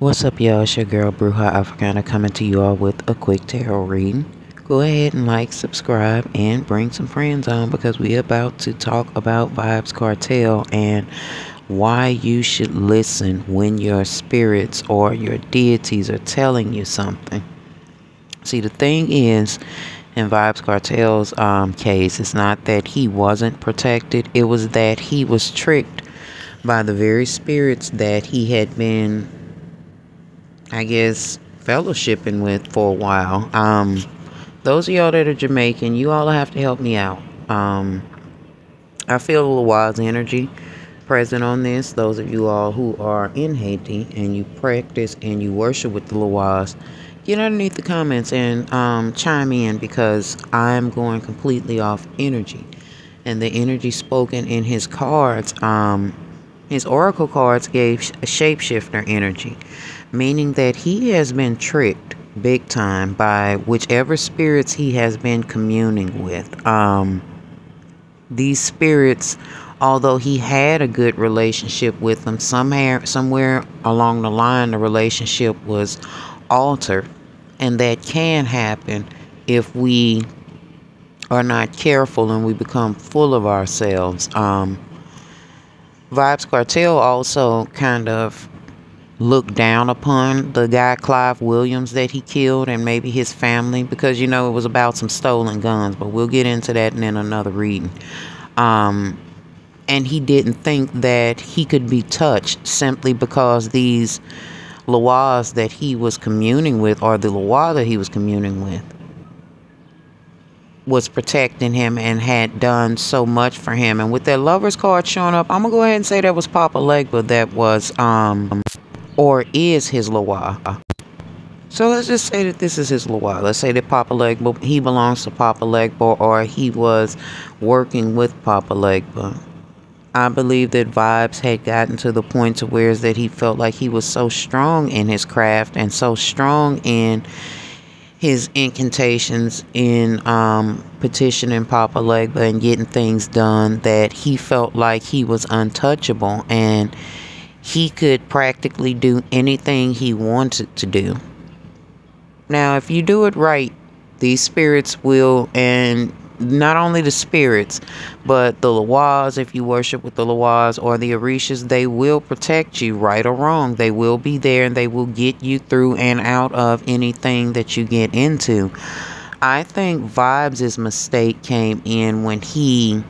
What's up, y'all? It's your girl, Bruja Africana, coming to you all with a quick tarot reading. Go ahead and like, subscribe, and bring some friends on because we're about to talk about Vybez Kartel and why you should listen when your spirits or your deities are telling you something. See, the thing is, in Vybez Kartel's case, it's not that he wasn't protected. It was that he was tricked by the very spirits that he had been, I guess, fellowshipping with for a while. Those of y'all that are Jamaican, you all have to help me out. I feel a little wise energy present on this. Those of you all who are in Haiti and you practice and you worship with the Lawaz, get underneath the comments and chime in, because I'm going completely off energy. And the energy spoken in his cards, his oracle cards gave a shapeshifter energy, meaning that he has been tricked big time by whichever spirits he has been communing with. These spirits, although he had a good relationship with them, somewhere along the line the relationship was altered, and that can happen if we are not careful and we become full of ourselves. Vybez Kartel also kind of looked down upon the guy Clive Williams that he killed, and maybe his family, because it was about some stolen guns, but we'll get into that in another reading. And he didn't think that he could be touched simply because these Lawaz that he was communing with, or the Lawa that he was communing with, was protecting him and had done so much for him. And with that Lover's card showing up, I'm gonna go ahead and say that was Papa Legba that was or is his Lawa. So let's just say that this is his Lawa. Let's say that Papa Legba, he belongs to Papa Legba, or he was working with Papa Legba. I believe that Vybez had gotten to the point to where is that he felt like he was so strong in his craft and so strong in his incantations in petitioning Papa Legba and getting things done, that he felt like he was untouchable and he could practically do anything he wanted to do. Now, if you do it right, these spirits will, and not only the spirits, but the Lawaz, if you worship with the Lawaz or the Orishas, they will protect you, right or wrong. They will be there and they will get you through and out of anything that you get into. I think Vybez' mistake came in when he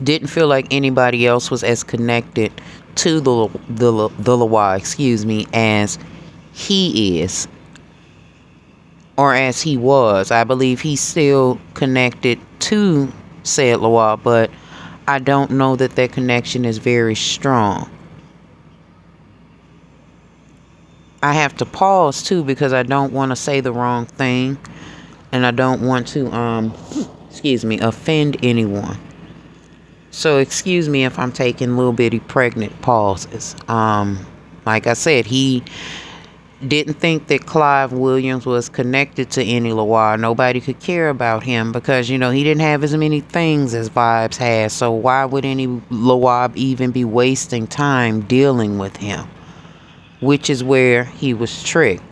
didn't feel like anybody else was as connected to the Lawa, as he is, or as he was. I believe he's still connected to said Lawa, but I don't know that that connection is very strong. I have to pause too, because I don't want to say the wrong thing, and I don't want to offend anyone. So excuse me if I'm taking little bitty pregnant pauses. Like I said, he didn't think that Clive Williams was connected to any Lawa. Nobody could care about him because, he didn't have as many things as Vybez has. So why would any Lawa even be wasting time dealing with him? Which is where he was tricked.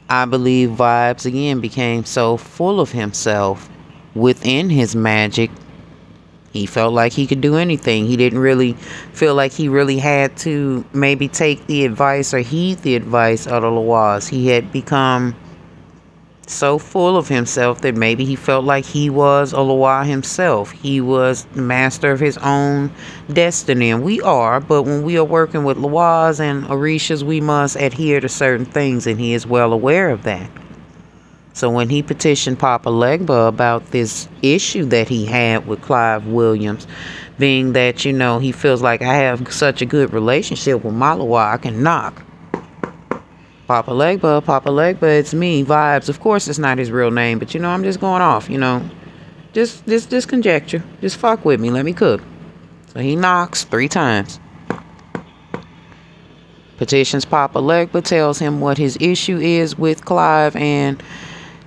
I believe Vybez again became so full of himself within his magic. He felt like he could do anything. He didn't really feel like he really had to maybe take the advice or heed the advice of the Lawaz. He had become so full of himself that maybe he felt like he was a Lawa himself. He was the master of his own destiny. And we are, but when we are working with Lawaz and Orishas, we must adhere to certain things, and he is well aware of that. So when he petitioned Papa Legba about this issue that he had with Clive Williams, being that, he feels like, I have such a good relationship with my Lawa, I can knock. Papa Legba, it's me, Vybez. Of course, it's not his real name, but, I'm just going off, Just conjecture. Just fuck with me. Let me cook. So he knocks 3 times. Petitions Papa Legba, tells him what his issue is with Clive, and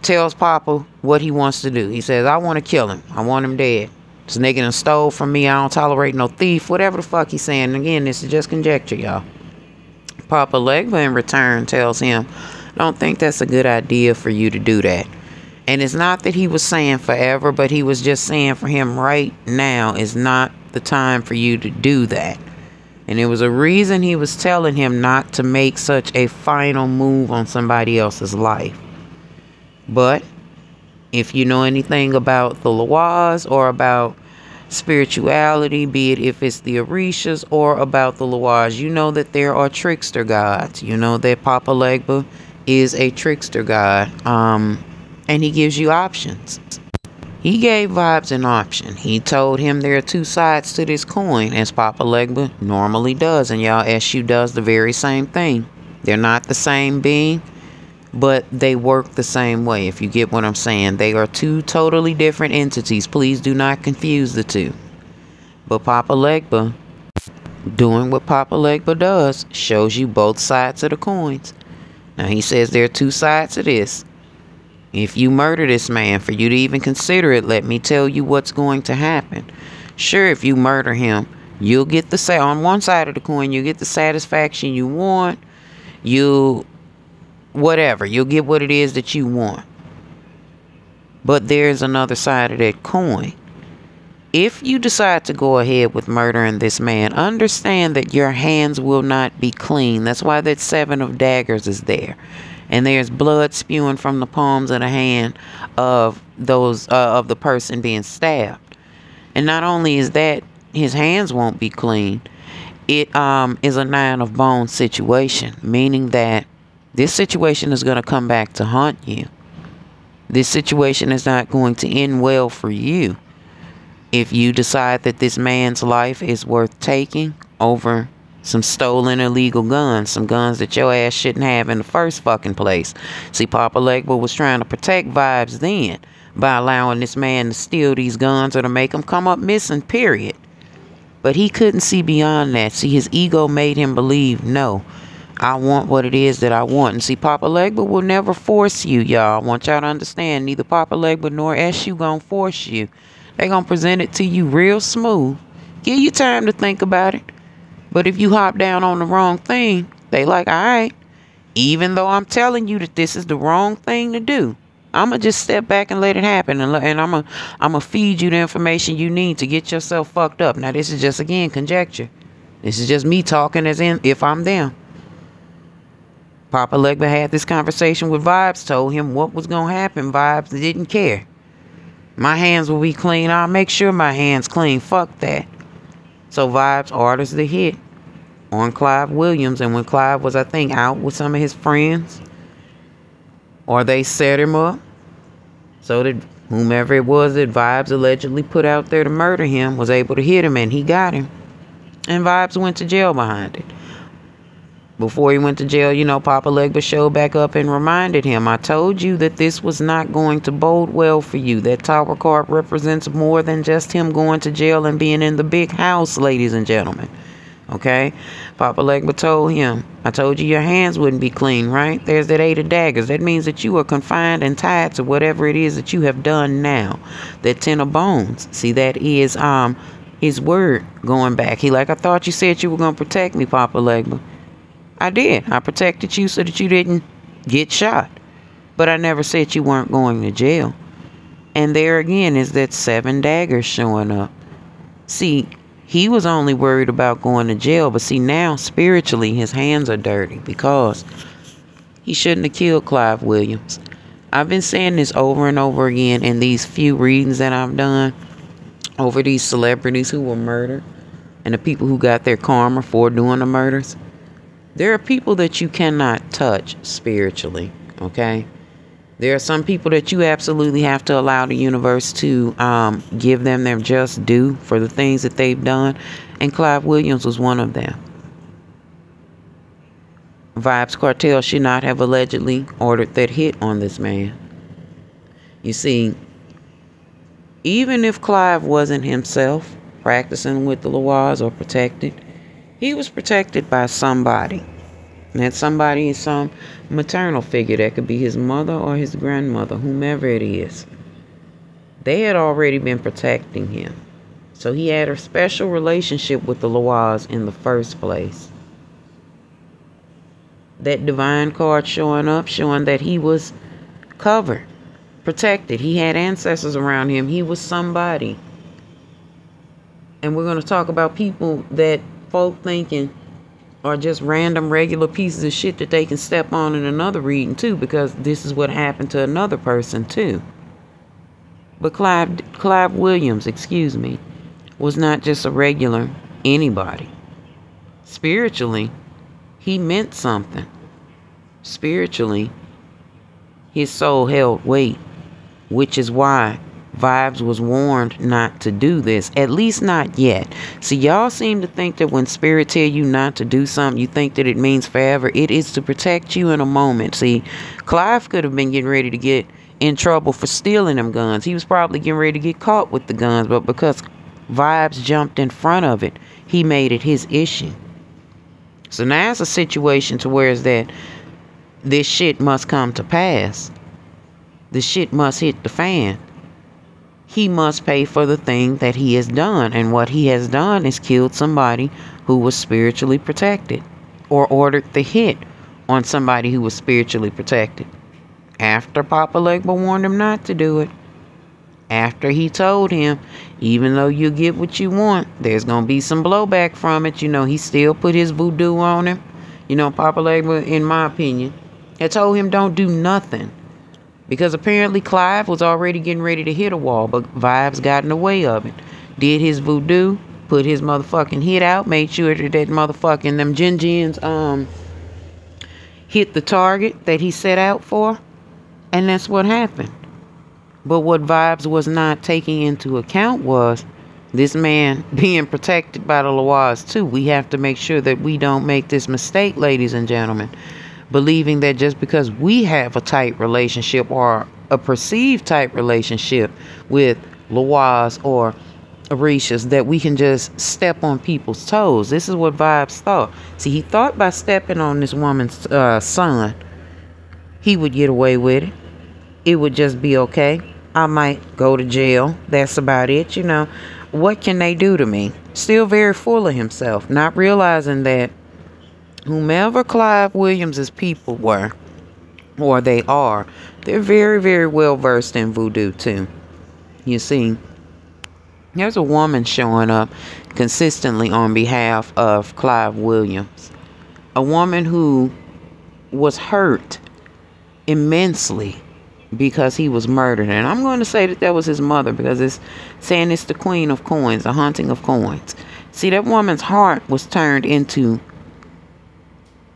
tells Papa what he wants to do. He says, I want to kill him. I want him dead. This nigga done stole from me. I don't tolerate no thief. Whatever the fuck he's saying. Again, this is just conjecture, y'all. Papa Legba in return tells him, I don't think that's a good idea for you to do that. And it's not that he was saying forever, but he was just saying for him right now is not the time for you to do that. And it was a reason he was telling him not to make such a final move on somebody else's life. But if you know anything about the Lawaz or about spirituality, be it if it's the Orishas or about the Lawaz, you know that there are trickster gods. You know that Papa Legba is a trickster god. And he gives you options. He gave Vybez an option. He told him there are two sides to this coin, as Papa Legba normally does. And y'all, SU does the very same thing. They're not the same being, but they work the same way, if you get what I'm saying. They are two totally different entities. Please do not confuse the two. But Papa Legba, doing what Papa Legba does, shows you both sides of the coins. Now, he says there are two sides to this. If you murder this man, for you to even consider it, let me tell you what's going to happen. Sure, if you murder him, you'll get on one side of the coin, you'll get the satisfaction you want. Whatever, you'll get what it is that you want. But there's another side of that coin. If you decide to go ahead with murdering this man, understand that your hands will not be clean. That's why that 7 of daggers is there. And there's blood spewing from the palms of the hand of the person being stabbed. And not only is that his hands won't be clean, it is a 9 of bones situation, meaning that this situation is going to come back to haunt you. This situation is not going to end well for you if you decide that this man's life is worth taking over some stolen illegal guns, some guns that your ass shouldn't have in the first fucking place. See, Papa Legba was trying to protect Vybez then by allowing this man to steal these guns or to make them come up missing, period. But he couldn't see beyond that. See, his ego made him believe, no, I want what it is that I want. And see, Papa Legba will never force you, y'all. I want y'all to understand, neither Papa Legba nor SU gonna force you. They gonna present it to you real smooth. Give you time to think about it. But if you hop down on the wrong thing, they like, all right, even though I'm telling you that this is the wrong thing to do, I'm going to just step back and let it happen. And I'm going to feed you the information you need to get yourself fucked up. Now, this is just, again, conjecture. This is just me talking as in if I'm them. Papa Legba had this conversation with Vybez, told him what was going to happen. Vybez didn't care. My hands will be clean. I'll make sure my hands clean. Fuck that. So Vybez orders the hit on Clive Williams. And when Clive was, I think, out with some of his friends, or they set him up so that whomever it was that Vybez allegedly put out there to murder him was able to hit him, and he got him. And Vybez went to jail behind it. Before he went to jail, you know, Papa Legba showed back up and reminded him, I told you that this was not going to bode well for you. That tower card represents more than just him going to jail and being in the big house, ladies and gentlemen. Okay? Papa Legba told him, I told you your hands wouldn't be clean, right? There's that 8 of daggers. That means that you are confined and tied to whatever it is that you have done now. That 10 of bones. See, that is his word going back. He like, I thought you said you were going to protect me, Papa Legba. I did. I protected you so that you didn't get shot. But I never said you weren't going to jail. And there again is that 7 daggers showing up. See, he was only worried about going to jail. But see, now spiritually his hands are dirty because he shouldn't have killed Clive Williams. I've been saying this over and over again in these few readings that I've done over these celebrities who were murdered and the people who got their karma for doing the murders. There are people that you cannot touch spiritually, okay? There are some people that you absolutely have to allow the universe to give them their just due for the things that they've done, and Clive Williams was one of them. Vybez Kartel should not have allegedly ordered that hit on this man. You see, even if Clive wasn't himself practicing with the Lawaz or protected, he was protected by somebody. And that somebody is some maternal figure. That could be his mother or his grandmother, whomever it is. They had already been protecting him. So he had a special relationship with the Lawaz in the first place. That divine card showing up, showing that he was covered, protected. He had ancestors around him. He was somebody. And we're going to talk about people that folk thinking are just random regular pieces of shit that they can step on in another reading too, because this is what happened to another person too. But Clive Williams, was not just a regular anybody. Spiritually, he meant something. Spiritually, his soul held weight, which is why Vybez was warned not to do this, at least not yet. See, y'all seem to think that when spirit tell you not to do something, you think that it means forever. It is to protect you in a moment. See, Clive could have been getting ready to get in trouble for stealing them guns. He was probably getting ready to get caught with the guns, but because Vybez jumped in front of it, he made it his issue. So now it's a situation to where is that this shit must come to pass. The shit must hit the fan. He must pay for the thing that he has done. And what he has done is killed somebody who was spiritually protected, or ordered the hit on somebody who was spiritually protected. After Papa Legba warned him not to do it. After he told him, even though you get what you want, there's going to be some blowback from it. You know, he still put his voodoo on him. You know, Papa Legba, in my opinion, had told him don't do nothing. Because apparently Clive was already getting ready to hit a wall, but Vybez got in the way of it. Did his voodoo, put his motherfucking hit out, made sure that motherfucking them Jin hit the target that he set out for, and that's what happened. But what Vybez was not taking into account was this man being protected by the Loas too. We have to make sure that we don't make this mistake, ladies and gentlemen, believing that just because we have a tight relationship or a perceived tight relationship with Loas or Orishas, that we can just step on people's toes. This is what Vybez thought. See, he thought by stepping on this woman's son, he would get away with it. It would just be okay. I might go to jail. That's about it. You know, what can they do to me? Still very full of himself, not realizing that whomever Clive Williams's people were, or they are, they're very, very well versed in voodoo too. You see, there's a woman showing up consistently on behalf of Clive Williams. A woman who was hurt immensely because he was murdered. And I'm going to say that was his mother, because it's saying it's the queen of coins, the haunting of coins. See, that woman's heart was turned into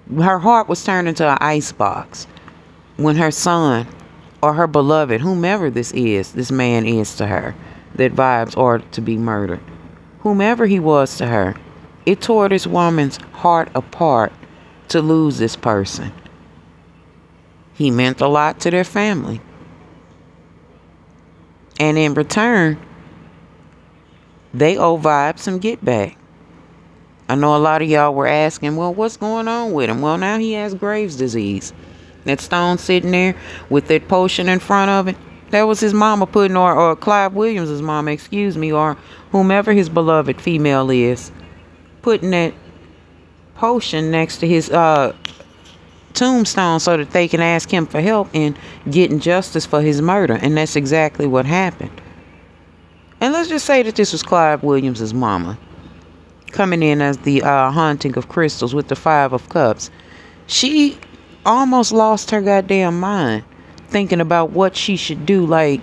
an icebox when her son or her beloved, whomever this man is to her, that Vybez ordered to be murdered, whomever he was to her, it tore this woman's heart apart to lose this person. He meant a lot to their family. And in return, they owe Vybez some get back. I know a lot of y'all were asking, well, what's going on with him? Well, now he has Graves' disease. That stone sitting there with that potion in front of it, that was his mama putting, or Clive Williams' mama, or whomever his beloved female is, putting that potion next to his tombstone so that they can ask him for help in getting justice for his murder. And that's exactly what happened. And let's just say that this was Clive Williams' mama coming in as the haunting of crystals with the 5 of cups. She almost lost her goddamn mind thinking about what she should do. Like,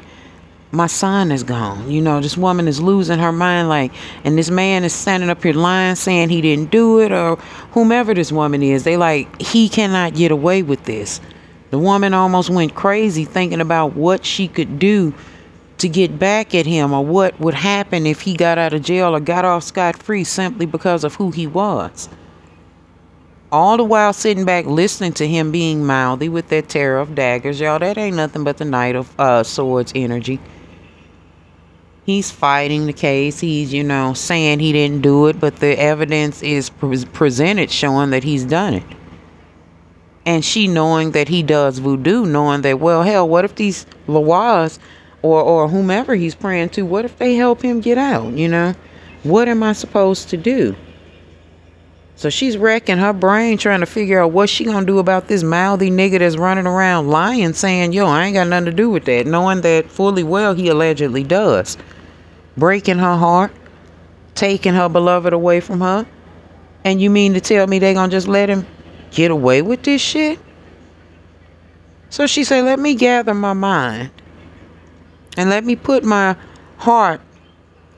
my son is gone. You know, this woman is losing her mind. Like, and this man is standing up here lying, saying he didn't do it, or whomever this woman is. They like, he cannot get away with this. The woman almost went crazy thinking about what she could do to get back at him, or what would happen if he got out of jail or got off scot-free simply because of who he was. All the while sitting back listening to him being mouthy with that Terror of Daggers. Y'all, that ain't nothing but the Knight of Swords energy. He's fighting the case. He's, you know, saying he didn't do it, but the evidence is presented showing that he's done it. And she, knowing that he does voodoo, knowing that, well, hell, what if these Loas or whomever he's praying to, what if they help him get out, you know? What am I supposed to do? So she's wrecking her brain trying to figure out what she gonna do about this mouthy nigga that's running around lying, saying, yo, I ain't got nothing to do with that, knowing that fully well he allegedly does. Breaking her heart, taking her beloved away from her. And you mean to tell me they gonna just let him get away with this shit? So she said, let me gather my mind and let me put my heart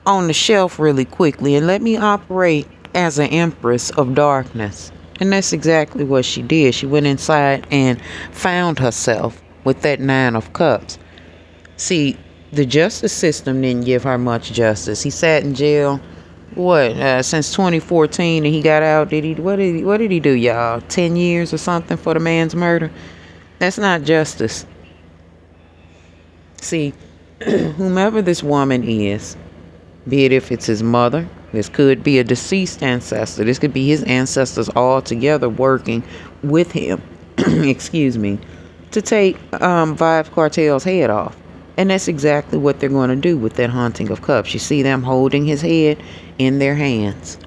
on the shelf really quickly and let me operate as an empress of darkness. And that's exactly what she did. She went inside and found herself with that 9 of Cups. See, the justice system didn't give her much justice. He sat in jail, since 2014, and he got out. What did he do, y'all? 10 years or something for the man's murder? That's not justice. See, whomever this woman is, be it if it's his mother, this could be a deceased ancestor, this could be his ancestors all together working with him, excuse me, to take Vybez Kartel's head off. And that's exactly what they're going to do with that haunting of cups. You see them holding his head in their hands.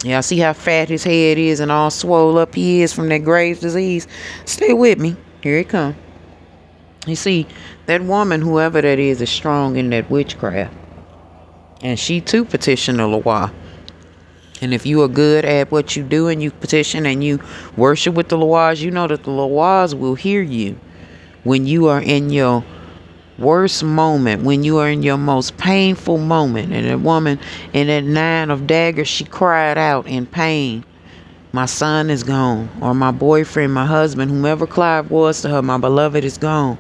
Y'all see how fat his head is and all swole up he is from that Graves' disease? Stay with me. Here it comes. You see, that woman, whoever that is strong in that witchcraft. And she too petitioned the Loa. And if you are good at what you do and you petition and you worship with the Loas, you know that the Loas will hear you when you are in your worst moment, when you are in your most painful moment. And that woman in that 9 of daggers, she cried out in pain, my son is gone, or my boyfriend, my husband, whomever Clive was to her, my beloved is gone.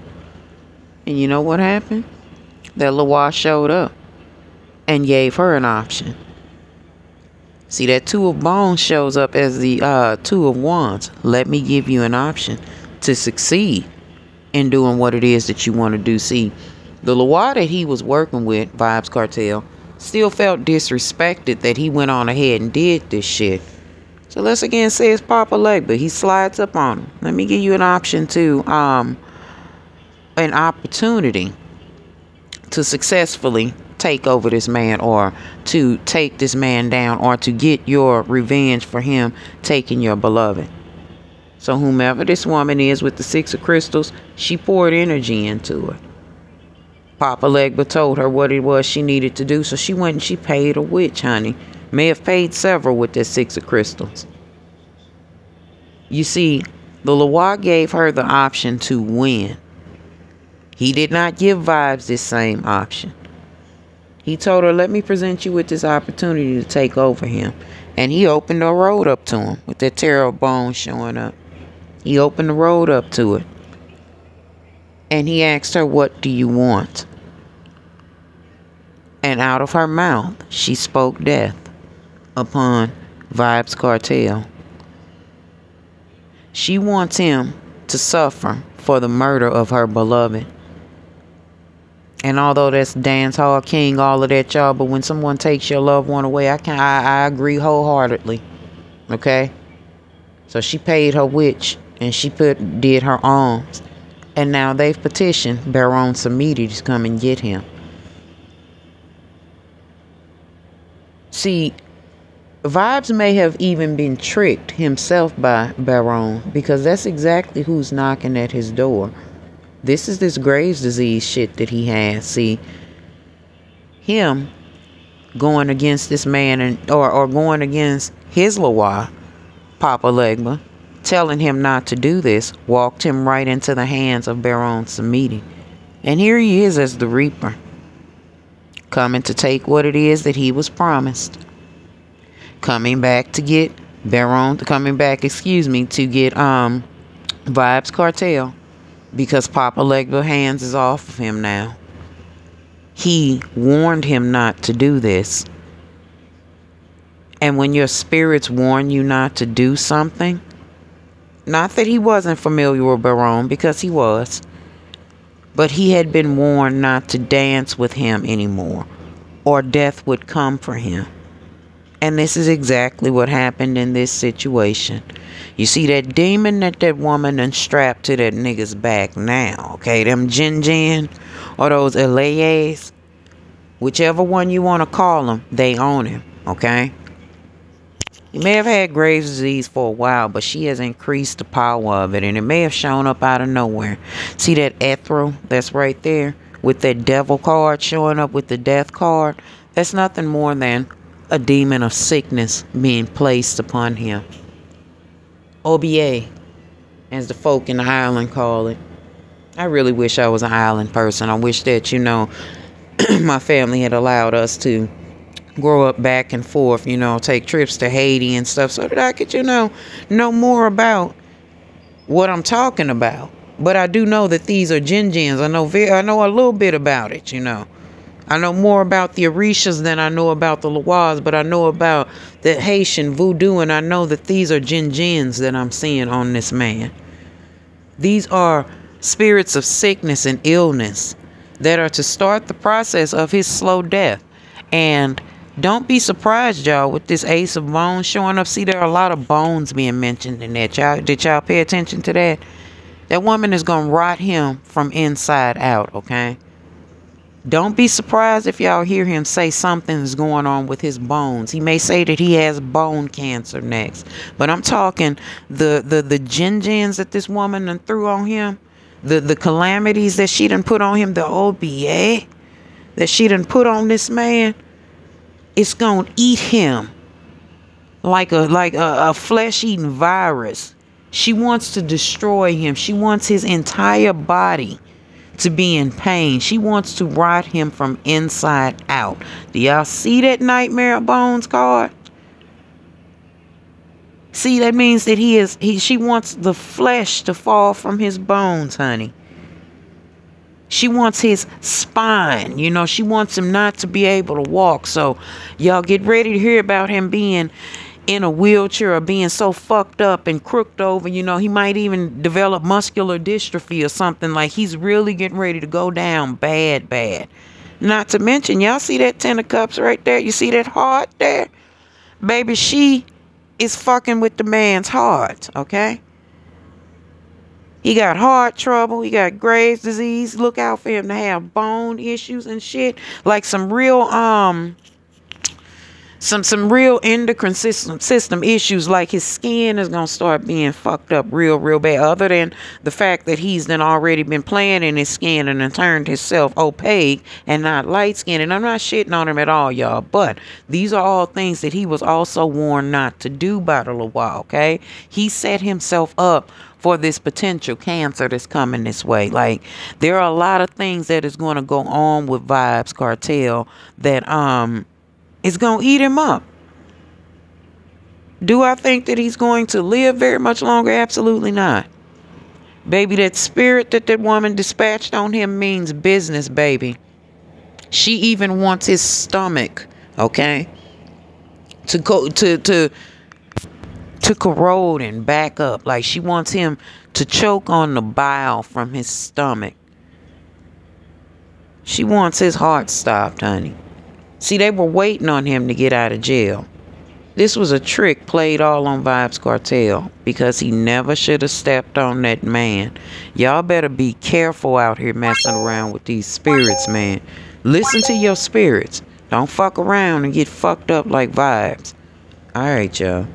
And you know what happened? That Loa showed up and gave her an option. See, that 2 of Bones shows up as the 2 of Wands. Let me give you an option to succeed in doing what it is that you want to do. See, the Loa that he was working with, Vybez Kartel, still felt disrespected that he went on ahead and did this shit. So let's again say it's Papa Leg, but he slides up on him. Let me give you an option to, an opportunity to successfully take over this man, or to take this man down, or to get your revenge for him taking your beloved. So whomever this woman is with the 6 of crystals, she poured energy into it. Papa Legba told her what it was she needed to do, so she went and she paid a witch, honey. May have paid several with that 6 of crystals. You see, the Loa gave her the option to win. He did not give Vybez this same option. He told her, let me present you with this opportunity to take over him. And he opened the road up to him with that Tarot of Bones showing up. He opened the road up to it. And he asked her, what do you want? And out of her mouth, she spoke death upon Vybez Kartel. She wants him to suffer for the murder of her beloved. And although that's dance hall king, all of that, y'all, but when someone takes your loved one away, I agree wholeheartedly. Okay? So she paid her witch and she did her alms. And now they've petitioned Baron Samedi to come and get him. See, Vybez may have even been tricked himself by Baron, because that's exactly who's knocking at his door. This is this Graves' disease shit that he has. See, him going against this man, and or going against his Loa, Papa Legba, telling him not to do this, walked him right into the hands of Baron Samedi. And here he is as the Reaper, coming to take what it is that he was promised. Coming back to get to get Vybez Kartel. Because Papa Legba hands is off of him now. He warned him not to do this. And when your spirits warn you not to do something, not that he wasn't familiar with Baron, because he was, but he had been warned not to dance with him anymore, or death would come for him. And this is exactly what happened in this situation. You see that demon that woman done strapped to that nigga's back now, okay? Them Jin or those Elayes, whichever one you want to call them, they own him, okay? He may have had Graves' disease for a while, but she has increased the power of it, and it may have shown up out of nowhere. See that ethereal that's right there with that devil card showing up with the death card? That's nothing more than a demon of sickness being placed upon him. Obeah, as the folk in Ireland call it. I really wish I was an island person. I wish that, my family had allowed us to grow up back and forth, take trips to Haiti and stuff so that I could, know more about what I'm talking about. But I do know that these are Jinjins. I know a little bit about it, I know more about the Orishas than I know about the Loas, but I know about the Haitian voodoo, and I know that these are Jinjins that I'm seeing on this man. These are spirits of sickness and illness that are to start the process of his slow death. And don't be surprised, y'all, with this Ace of Bones showing up. See, there are a lot of bones being mentioned in that. Did y'all pay attention to that? That woman is going to rot him from inside out, okay? Don't be surprised if y'all hear him say something's going on with his bones. He may say that he has bone cancer next. But I'm talking the Jinjins that this woman done threw on him. The calamities that she done put on him. The Obeah that she done put on this man. It's going to eat him like a flesh-eating virus. She wants to destroy him. She wants his entire body to be in pain. She wants to rot him from inside out. Do y'all see that Nightmare of Bones card? See, that means that she wants the flesh to fall from his bones, honey. She wants his spine. She wants him not to be able to walk. So y'all get ready to hear about him being in a wheelchair or being so fucked up and crooked over. He might even develop muscular dystrophy or something. Like he's really getting ready to go down bad. Not to mention, y'all see that 10 of cups right there? You see that heart there? Baby, she is fucking with the man's heart, okay? He got heart trouble. He got Graves' disease. Look out for him to have bone issues and shit. Like some real some real endocrine system issues. Like his skin is gonna start being fucked up real bad. Other than the fact that he's then already been playing in his skin and then turned himself opaque and not light skinned. And I'm not shitting on him at all, y'all. But these are all things that he was also warned not to do by the Loa, okay? He set himself up for this potential cancer that's coming this way. Like, there are a lot of things that is going to go on with Vybez Kartel that is going to eat him up. Do I think that he's going to live very much longer? Absolutely not. Baby, that spirit that woman dispatched on him means business, baby. She even wants his stomach, okay, to corrode and back up. Like, she wants him to choke on the bile from his stomach. She wants his heart stopped, honey. See, they were waiting on him to get out of jail. This was a trick played all on Vybez Kartel because he never should have stepped on that man. Y'all better be careful out here messing around with these spirits, man. Listen to your spirits. Don't fuck around and get fucked up like Vybez. All right, y'all.